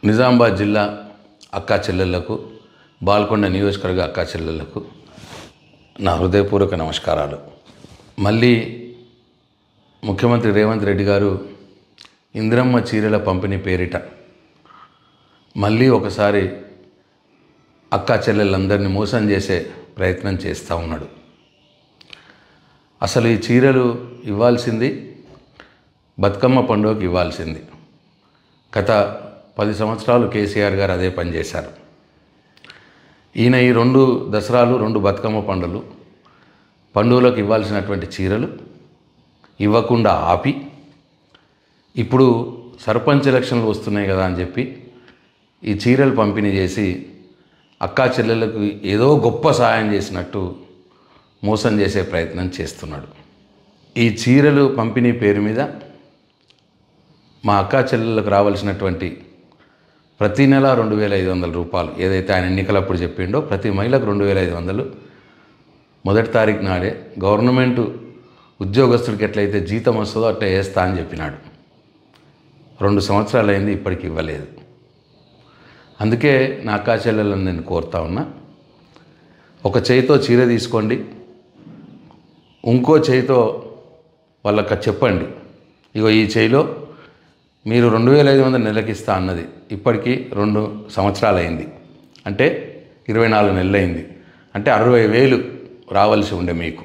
నిజామాబాద్ జిల్లా అక్కా చెల్లెళ్లకు, బాల్కొండ నియోజకవర్గ అక్కా చెల్లెళ్లకు నా హృదయపూర్వక నమస్కారాలు. మళ్ళీ ముఖ్యమంత్రి రేవంత్ రెడ్డి గారు ఇందిరమ్మ చీరల పంపిణీ పేరిట మళ్ళీ ఒకసారి అక్కా చెల్లెళ్ళందరినీ మోసం చేసే ప్రయత్నం చేస్తూ ఉన్నాడు. అసలు ఈ చీరలు ఇవ్వాల్సింది బతుకమ్మ పండుగకి ఇవ్వాల్సింది. గత 10 సంవత్సరాలు కేసీఆర్ గారు అదే పని చేశారు. ఈయన ఈ 2 దసరాలు 2 బతుకమ్మ పండుగలకు ఇవ్వాల్సినటువంటి చీరలు ఇవ్వకుండా ఆపి, ఇప్పుడు సర్పంచ్ ఎలక్షన్లు వస్తున్నాయి కదా అని చెప్పి ఈ చీరలు పంపిణీ చేసి అక్కా చెల్లెళ్ళకు ఏదో గొప్ప సహాయం చేసినట్టు మోసం చేసే ప్రయత్నం చేస్తున్నాడు. ఈ చీరలు పంపిణీ పేరు మీద మా అక్కా చెల్లెళ్ళకు రావాల్సినటువంటి ప్రతి నెల 2,500 రూపాయలు ఏదైతే ఆయన ఎన్నికలప్పుడు చెప్పిండో, ప్రతి మహిళకు 2,500 మొదటి తారీఖు నాడే గవర్నమెంట్ ఉద్యోగస్తుడికి ఎట్లయితే జీతం వస్తుందో అట్లా వేస్తా అని చెప్పినాడు. 2 సంవత్సరాలు అయింది, ఇప్పటికి ఇవ్వలేదు. అందుకే నా అక్కా చెల్లెళ్ళని నేను కోరుతా ఉన్నా, ఒక చేయితో చీర తీసుకోండి, ఇంకో చేయితో వాళ్ళకి చెప్పండి, ఇగో ఈ చేయిలో మీరు 2,500 నెలకిస్తా అన్నది ఇప్పటికీ 2 సంవత్సరాలు అయింది, అంటే 24 నెలలు అయింది, అంటే 60,000 రావాల్సి ఉండే మీకు.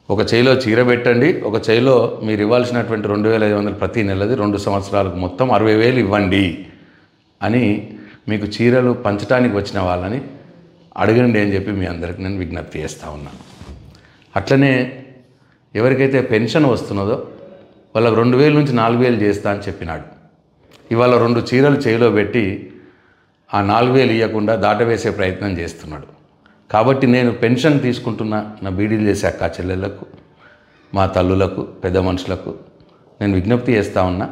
ఒక చేయిలో చీర పెట్టండి, ఒక చేయిలో మీరు ఇవ్వాల్సినటువంటి 2,500 ప్రతి నెలది 2 సంవత్సరాలకు మొత్తం 60,000 ఇవ్వండి అని మీకు చీరలు పంచడానికి వచ్చిన వాళ్ళని అడగండి అని చెప్పి మీ అందరికి నేను విజ్ఞప్తి చేస్తూ ఉన్నాను. అట్లనే ఎవరికైతే పెన్షన్ వస్తున్నదో వాళ్ళకు 2,000 నుంచి 4,000 చేస్తా అని చెప్పినాడు. ఇవాళ 2 చీరలు చేయిలో పెట్టి ఆ 4,000 ఇవ్వకుండా దాటవేసే ప్రయత్నం చేస్తున్నాడు. కాబట్టి నేను పెన్షన్ తీసుకుంటున్న నా బీడీలు చేసే అక్కా చెల్లెళ్లకు, మా తల్లులకు, పెద్ద మనుషులకు నేను విజ్ఞప్తి చేస్తూ ఉన్నా,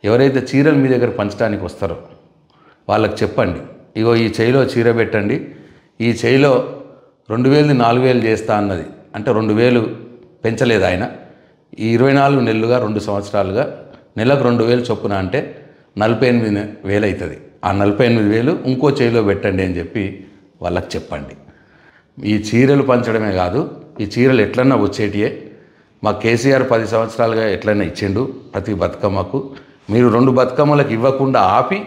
ఎవరైతే చీరలు మీ దగ్గర పంచడానికి వస్తారో వాళ్ళకి చెప్పండి, ఇగో ఈ చేయిలో చీర పెట్టండి, ఈ చేయిలో 2,000 4,000 చేస్తా అన్నది, అంటే 2,000 పెంచలేదు ఆయన. ఈ 24 నెలలుగా 2 సంవత్సరాలుగా నెలకు 2,000 చొప్పున అంటే 48,000 అవుతుంది. ఆ 48,000 ఇంకో చేయిలో పెట్టండి అని చెప్పి వాళ్ళకి చెప్పండి. ఈ చీరలు పంచడమే కాదు, ఈ చీరలు ఎట్లన్నా వచ్చేటియే. మా కేసీఆర్ 10 సంవత్సరాలుగా ఎట్లన్నా ఇచ్చిండు ప్రతి బతుకమ్మకు. మీరు 2 బతుకమ్మలకు ఇవ్వకుండా ఆపి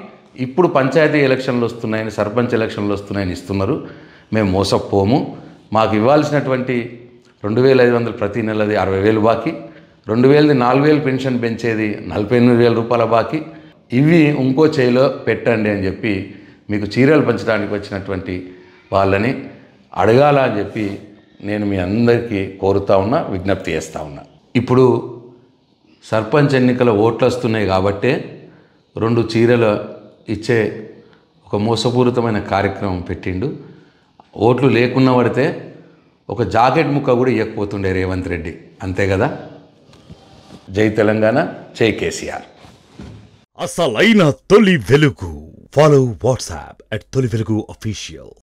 ఇప్పుడు పంచాయతీ ఎలక్షన్లు వస్తున్నాయని, సర్పంచ్ ఎలక్షన్లు వస్తున్నాయని ఇస్తున్నారు. మేము మోసపోము. మాకు ఇవ్వాల్సినటువంటి 2,500 ప్రతి నెలది 60,000 బాకీ, 2,000 4,000 పెన్షన్ పెంచేది 48,000 రూపాయల బాకీ, ఇవి ఇంకో చేయిలో పెట్టండి అని చెప్పి మీకు చీరలు పంచడానికి వచ్చినటువంటి వాళ్ళని అడగాల అని చెప్పి నేను మీ అందరికీ కోరుతా ఉన్నా, విజ్ఞప్తి చేస్తూ ఉన్నా. ఇప్పుడు సర్పంచ్ ఎన్నికల ఓట్లు వస్తున్నాయి కాబట్టే 2 చీరలు ఇచ్చే ఒక మోసపూరితమైన కార్యక్రమం పెట్టిండు. ఓట్లు లేకున్నా పడితే ఒక జాకెట్ ముక్క కూడా ఇవ్వకపోతుండే రేవంత్ రెడ్డి, అంతే కదా. జై తెలంగాణ, జై కేసీఆర్. అసలైన తొలి వెలుగు. ఫాలో వాట్సాప్ @తొలి వెలుగు official.